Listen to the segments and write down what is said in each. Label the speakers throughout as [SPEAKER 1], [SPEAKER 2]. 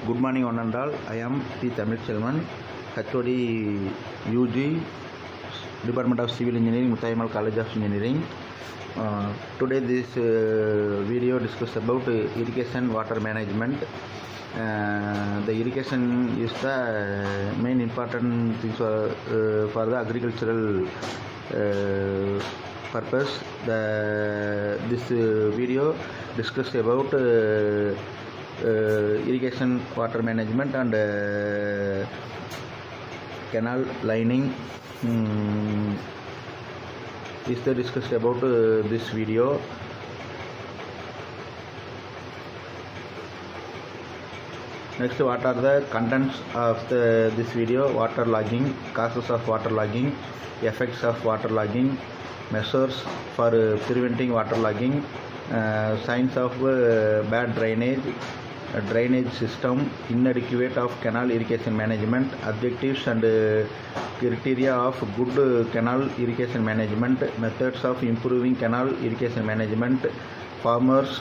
[SPEAKER 1] Good morning, one and all. I am P. Tamil Selvan, HOD UG, Department of Civil Engineering, Muthaimal College of Engineering. Today this video discuss about irrigation water management. The irrigation is the main important thing for the agricultural purpose. This video discuss about irrigation water management and canal lining is the discussed about this video. Next, what are the contents of this video? Water logging, causes of water logging, effects of water logging, measures for preventing water logging, signs of bad drainage system, inadequate of canal irrigation management, objectives and criteria of good canal irrigation management, methods of improving canal irrigation management, farmers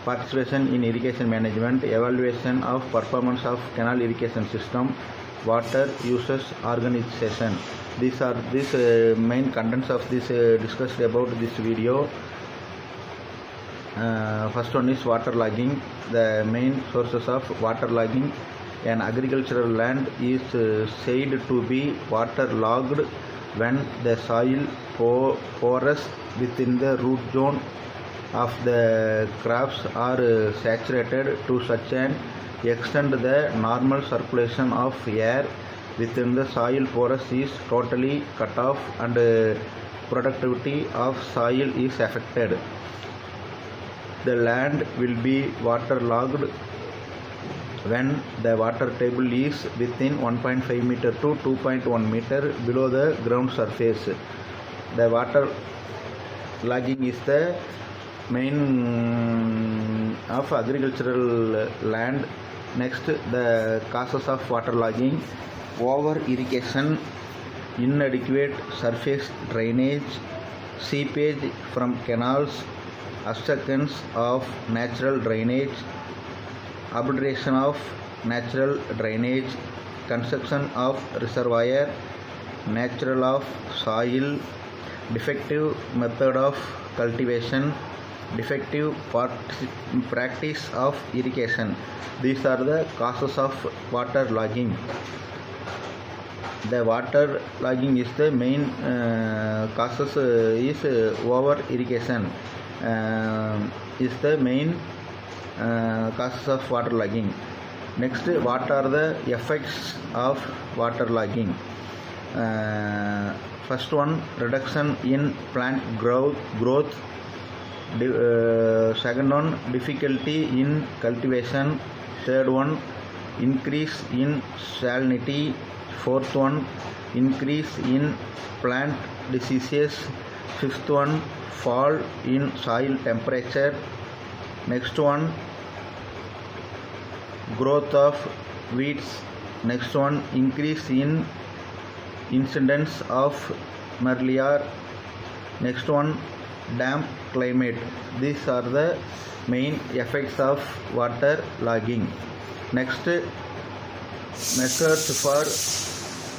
[SPEAKER 1] participation in irrigation management, evaluation of performance of canal irrigation system, water users organization. These are main contents of this discussed about this video. First one is water logging. The main sources of water logging: an agricultural land is said to be waterlogged when the soil porous within the root zone of the crops are saturated to such an extent the normal circulation of air within the soil porous is totally cut off and productivity of soil is affected. The land will be waterlogged when the water table is within 1.5 meter to 2.1 meter below the ground surface. The water logging is the main of agricultural land. Next, the causes of water logging: over irrigation, inadequate surface drainage, seepage from canals, obstructions of natural drainage, aberration of natural drainage, construction of reservoir, natural of soil, defective method of cultivation, defective practice of irrigation. These are the causes of water logging. The water logging is the main causes is over irrigation is the main causes of water logging. Next, what are the effects of water logging? First one, reduction in plant growth. Second one, difficulty in cultivation. Third one, increase in salinity. Fourth one, increase in plant diseases. Fifth one, fall in soil temperature. Next one, growth of weeds. Next one, increase in incidence of malaria. Next one, damp climate. These are the main effects of water logging. Next, methods for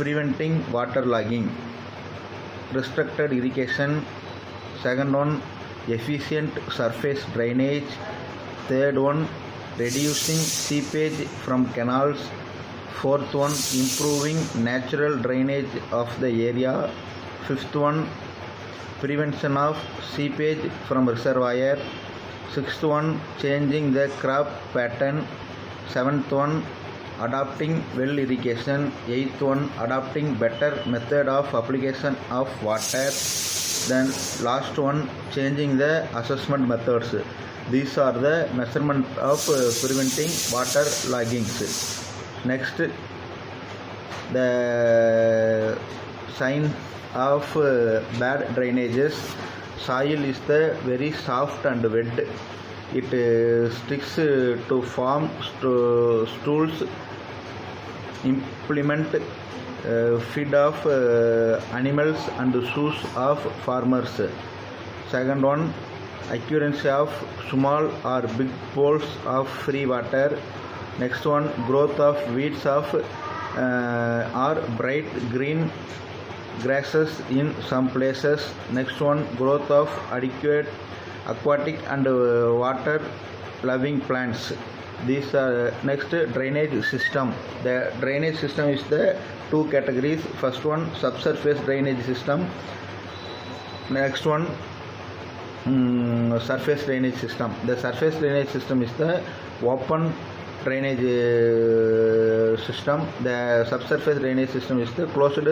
[SPEAKER 1] preventing water logging: restricted irrigation. Second one, efficient surface drainage. Third one, reducing seepage from canals. Fourth one, improving natural drainage of the area. Fifth one, prevention of seepage from reservoir. Sixth one, changing the crop pattern. Seventh one, adopting well irrigation. Eighth one, adopting better method of application of water. Then last one, changing the assessment methods. These are the measurement of preventing water loggings. Next, the sign of bad drainages. Soil is the very soft and wet. It sticks to form stools, implement feed of animals and shoes of farmers. Second one, occurrence of small or big pools of free water. Next one, growth of weeds of or bright green grasses in some places. Next one, growth of adequate aquatic and water loving plants. These are next, drainage system. The drainage system is the two categories. First one, subsurface drainage system. Next one, surface drainage system. The surface drainage system is the open drainage system. The subsurface drainage system is the closed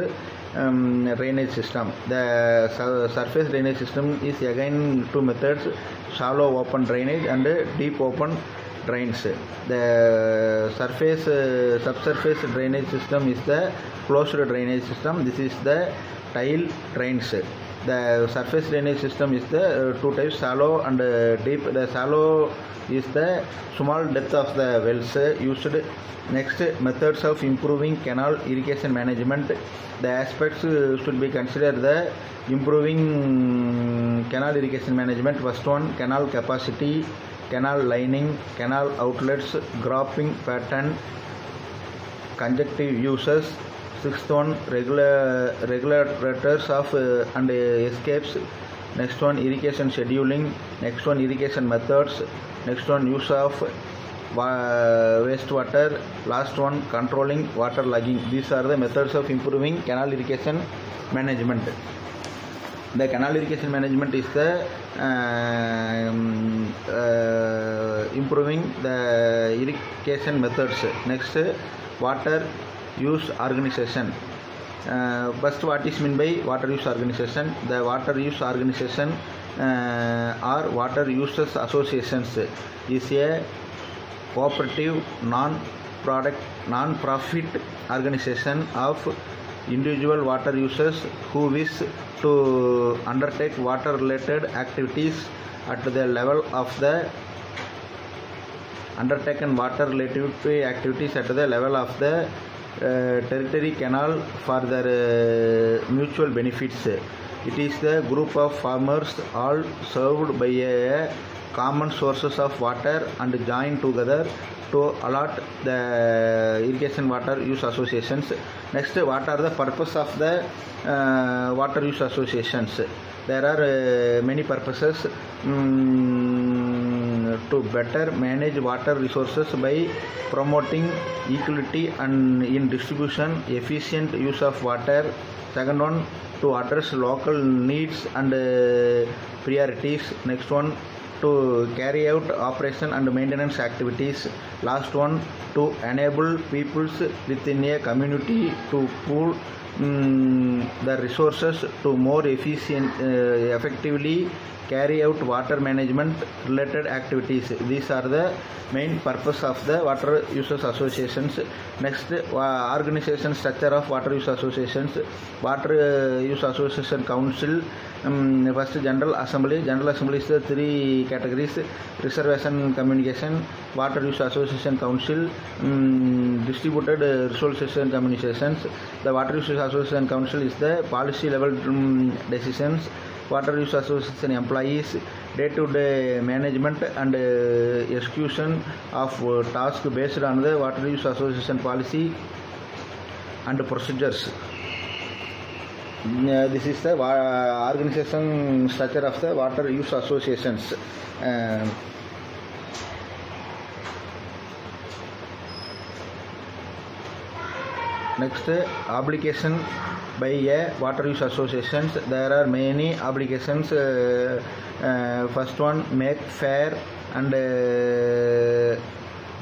[SPEAKER 1] drainage system. The surface drainage system is again two methods: shallow open drainage and deep open drains. The subsurface drainage system is the closed drainage system. This is the tile drains. The surface drainage system is the two types, shallow and deep. The shallow is the small depth of the wells used. Next, methods of improving canal irrigation management. The aspects should be considered the improving canal irrigation management. First one, canal capacity, canal lining, canal outlets, cropping pattern, conjunctive uses. Sixth one, regulators of and escapes. Next one, irrigation scheduling. Next one, irrigation methods. Next one, use of wastewater. Last one, controlling water logging. These are the methods of improving canal irrigation management. The canal irrigation management is the improving the irrigation methods. Next, water use organization. First, what is meant by water use organization? The water use organization or water users associations is a cooperative non-profit organization of individual water users who wish to undertake water related activities at the level of the undertaken water related activities at the level of the territory canal for their mutual benefits. It is the group of farmers all served by a common sources of water and joined together to allot the irrigation water use associations. Next, what are the purpose of the water use associations? There are many purposes. To better manage water resources by promoting equality and in distribution, efficient use of water. Second one, to address local needs and priorities. Next one, to carry out operation and maintenance activities. Last one, to enable peoples within a community to pool the resources to more effectively carry out water management related activities. These are the main purpose of the water users associations. Next, organization structure of water use associations. Water use association council. First, general assembly. General assembly is the three categories: reservation communication, water use association council, distributed resources and communications. The water use association council is the policy level decisions. Water use association employees day-to-day management and execution of tasks based on the water use association policy and procedures. This is the organization structure of the water use associations. Next, obligation by a water use associations. There are many obligations. First one, make fair and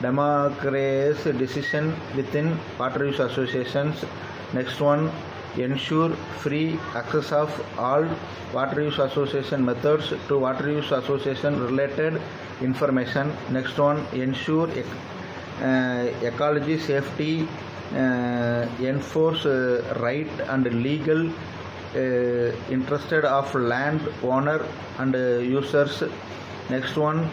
[SPEAKER 1] democratic decision within water use associations. Next one, ensure free access of all water use association methods to water use association related information. Next one, ensure ecology safety, enforce right and legal interested of land owner and users. Next one,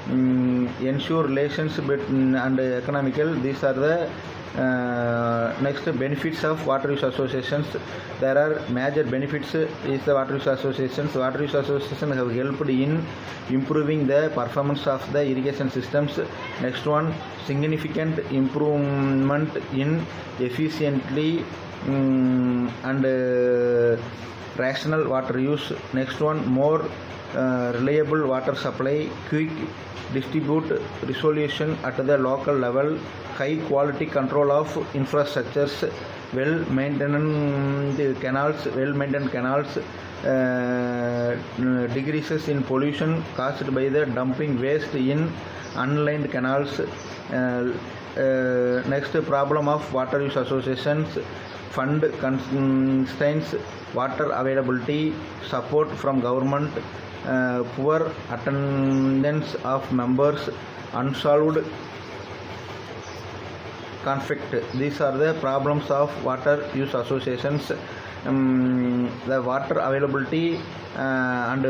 [SPEAKER 1] ensure relations between and economical. These are the Next, benefits of water use associations. There are major benefits is the water use associations. Water use associations have helped in improving the performance of the irrigation systems. Next one, significant improvement in efficiently and rational water use. Next one, more reliable water supply, quick distribute resolution at the local level, high quality control of infrastructures, well-maintained canals, decreases in pollution caused by the dumping waste in unlined canals. Next, problem of water use associations. Fund constraints, water availability, support from government, poor attendance of members, unsolved conflict. These are the problems of water use associations. The water availability and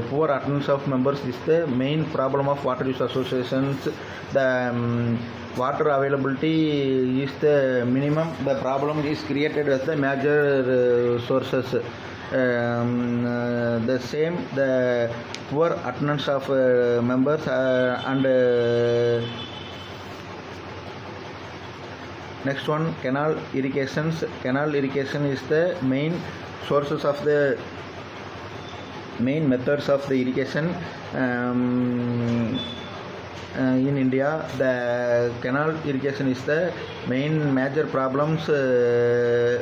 [SPEAKER 1] poor attendance of members is the main problem of water use associations. The water availability is the minimum. The problem is created as the major sources. The same, the poor attendance of members and next one, canal irrigations. Canal irrigation is the main sources of the main methods of the irrigation in India. The canal irrigation is the main major problems. The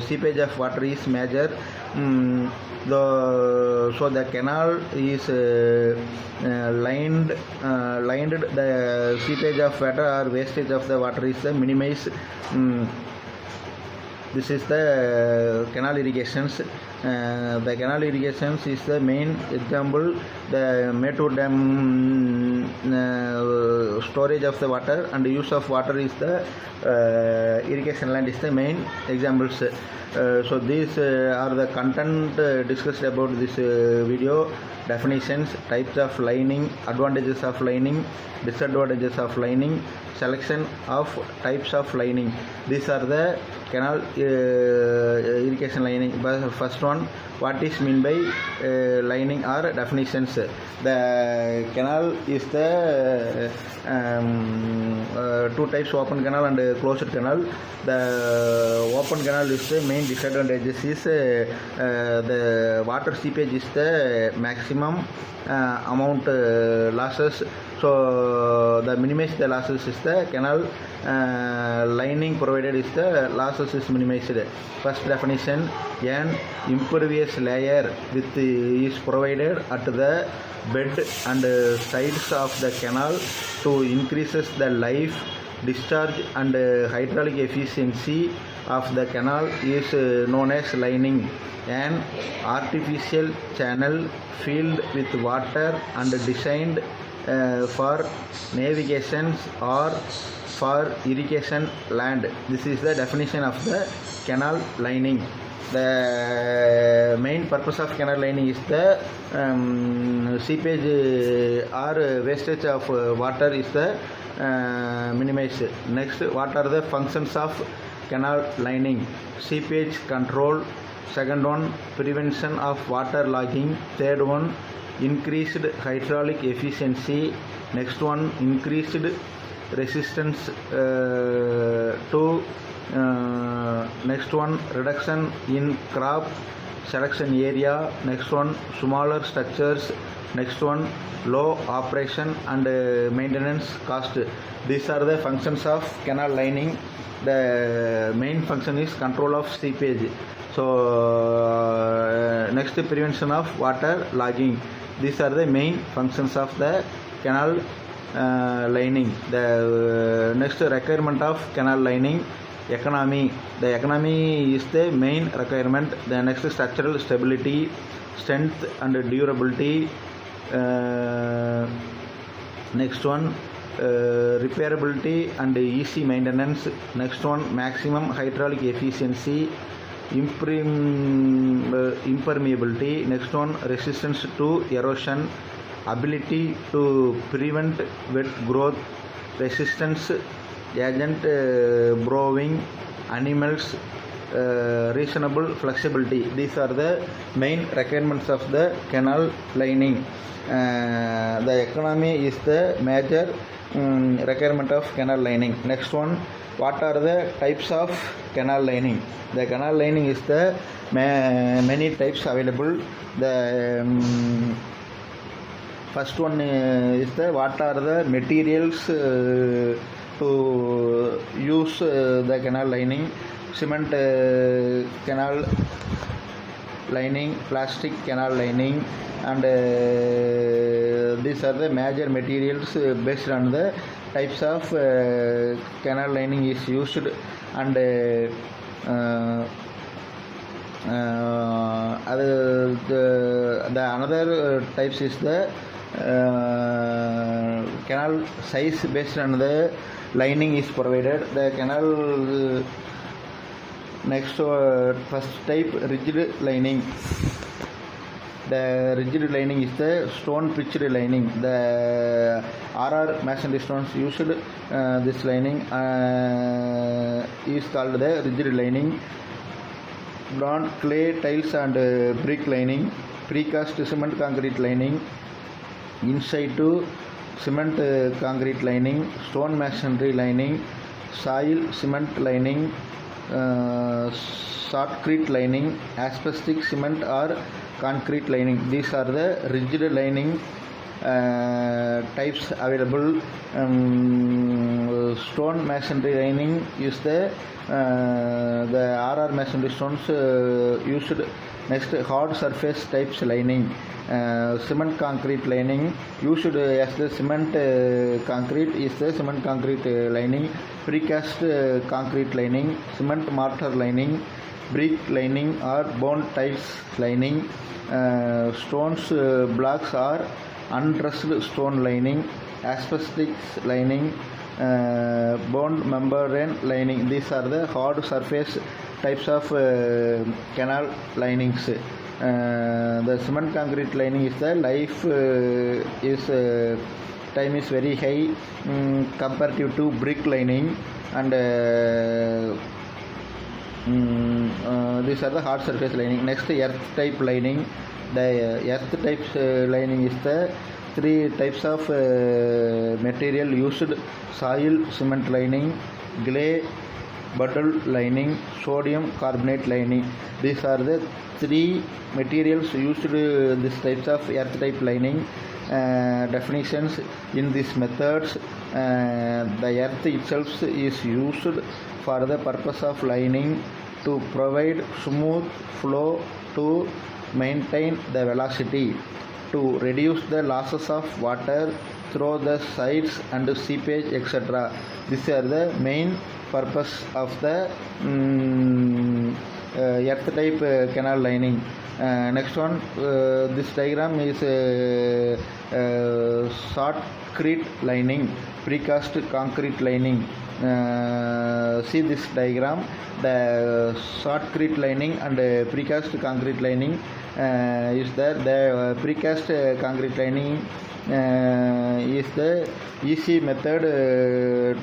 [SPEAKER 1] seepage of water is major. So the canal is lined. The seepage of water or wastage of the water is minimized. This is the canal irrigations. The canal irrigations is the main example. The Mettur Dam storage of the water and use of water is the irrigation land is the main examples. So these are the content discussed about this video. Definitions, types of lining, advantages of lining, disadvantages of lining, selection of types of lining. These are the canal irrigation lining. First one, what is mean by lining or definitions? The canal is the two types, open canal and closed canal. The open canal is the main disadvantages is the water seepage is the maximum amount losses. So the minimize the losses is the canal lining provided is the losses is minimized. First definition, an impervious layer with is provided at the bed and sides of the canal to increases the life, discharge and hydraulic efficiency of the canal is known as lining. An artificial channel filled with water and designed for navigation or for irrigation land. This is the definition of the canal lining. The main purpose of canal lining is the seepage or wastage of water is the minimized. Next, what are the functions of canal lining? Seepage control. Second one, prevention of water logging. Third one, increased hydraulic efficiency. Next one, increased resistance to next one, reduction in crop selection area. Next one, smaller structures. Next one, low operation and maintenance cost. These are the functions of canal lining. The main function is control of seepage. So next, prevention of water logging. These are the main functions of the canal lining. The next requirement of canal lining, economy. The economy is the main requirement. The next, structural stability, strength and durability. Next one, repairability and easy maintenance. Next one, maximum hydraulic efficiency, impermeability. Next one, resistance to erosion, ability to prevent wet growth, resistance agent borrowing, animals, reasonable flexibility. These are the main requirements of the canal lining. The economy is the major requirement of canal lining. Next one, what are the types of canal lining? The canal lining is the many types available. The first one is the what are the materials to use the canal lining. Cement canal lining, plastic canal lining, and these are the major materials based on the types of canal lining is used. And the another types is the canal size based on the lining is provided. The canal next first type, rigid lining. The rigid lining is the stone pitched lining. The RR masonry stones used this lining is called the rigid lining. Bronze clay tiles and brick lining, precast cement concrete lining, in situ cement concrete lining, stone masonry lining, soil cement lining, shotcrete lining, asbestic cement or concrete lining. These are the rigid lining types available. Stone masonry lining is the RR masonry stones used. Next, hard surface types lining. Cement concrete lining used as the cement concrete is the cement concrete lining. Precast concrete lining, cement mortar lining, brick lining or bone tiles lining, stones blocks or undressed stone lining, asbestos lining, bone membrane lining. These are the hard surface types of canal linings. The cement concrete lining is the life time is very high comparative to brick lining, and these are the hard surface lining. Next, earth type lining. The earth type lining is the three types of material used: soil cement lining, clay buttle lining, sodium carbonate lining. These are the three materials used these types of earth type lining. Definitions in these methods: the earth itself is used for the purpose of lining to provide smooth flow, to maintain the velocity, to reduce the losses of water through the sides and seepage, etc. These are the main purpose of the earth type canal lining. Next one, this diagram is shotcrete lining, precast concrete lining. See this diagram. The shotcrete lining and precast concrete lining is there. The precast concrete lining is the easy method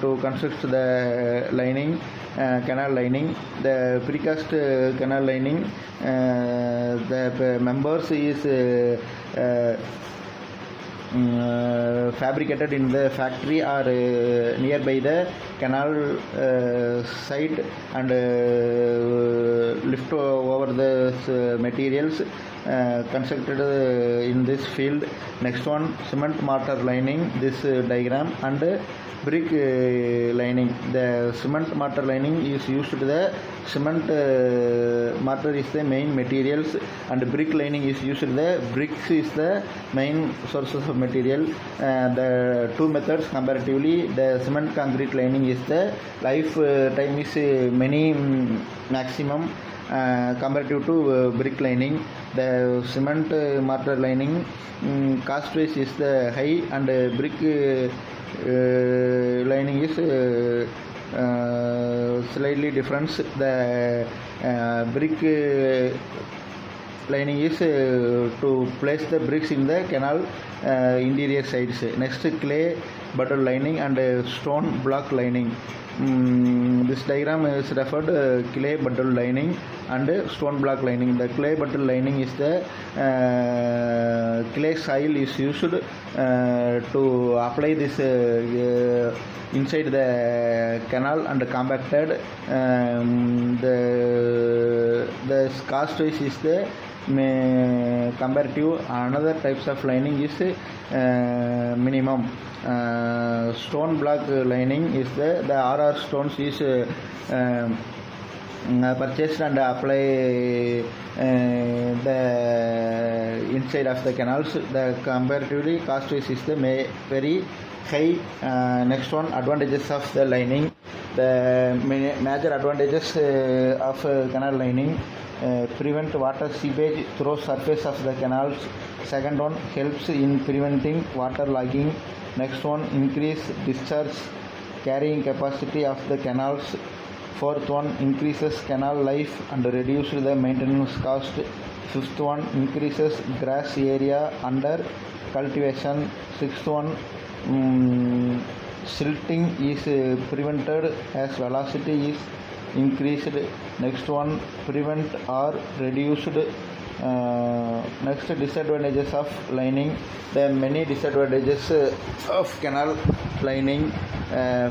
[SPEAKER 1] to construct the lining, canal lining. The precast canal lining, the members is fabricated in the factory or nearby the canal site and lift over the materials constructed in this field. Next one, cement mortar lining, this diagram, and brick lining. The cement mortar lining is used to the cement mortar is the main materials, and brick lining is used to the bricks is the main sources of material. The two methods comparatively, the cement concrete lining is the life time is many maximum comparative to brick lining. The cement mortar lining cost wise is the high, and brick lining is slightly different. The brick lining is to place the bricks in the canal interior sides. Next, clay buttle lining and stone block lining. This diagram is referred clay buttle lining and stone block lining. The clay buttle lining is the clay soil is used to apply this inside the canal and compacted. The cost wise is the comparative. Another types of lining is minimum. Stone block lining is the RR stones is purchased and apply the inside of the canals. The comparatively cost wise is the very high. Next one, advantages of the lining. The major advantages of canal lining: prevent water seepage through surface of the canals. Second one, helps in preventing water logging. Next one, increase discharge carrying capacity of the canals. Fourth one, increases canal life and reduce the maintenance cost. Fifth one, increases grass area under cultivation. Sixth one, silting is prevented as velocity is increased. Next one, prevent or reduced. Next, disadvantages of lining. There are many disadvantages of canal lining.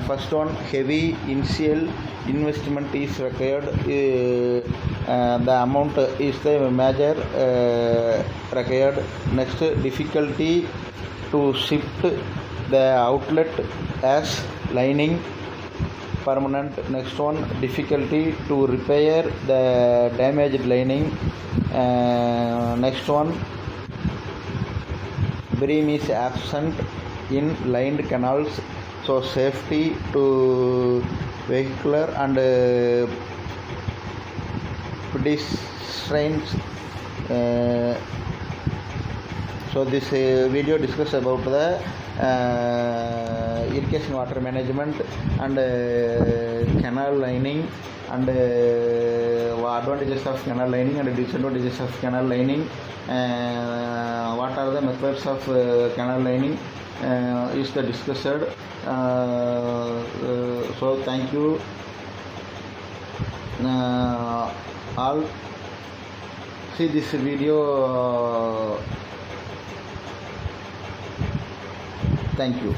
[SPEAKER 1] First one, heavy initial investment is required. The amount is the major required. Next, difficulty to shift the outlet as lining permanent. Next one, difficulty to repair the damaged lining. Next one, beam is absent in lined canals, so safety to vehicular and pedestrians. So this video discuss about the irrigation water management and canal lining and advantages of canal lining and disadvantages of canal lining. What are the methods of canal lining is the discussed. So thank you all. See this video. Thank you.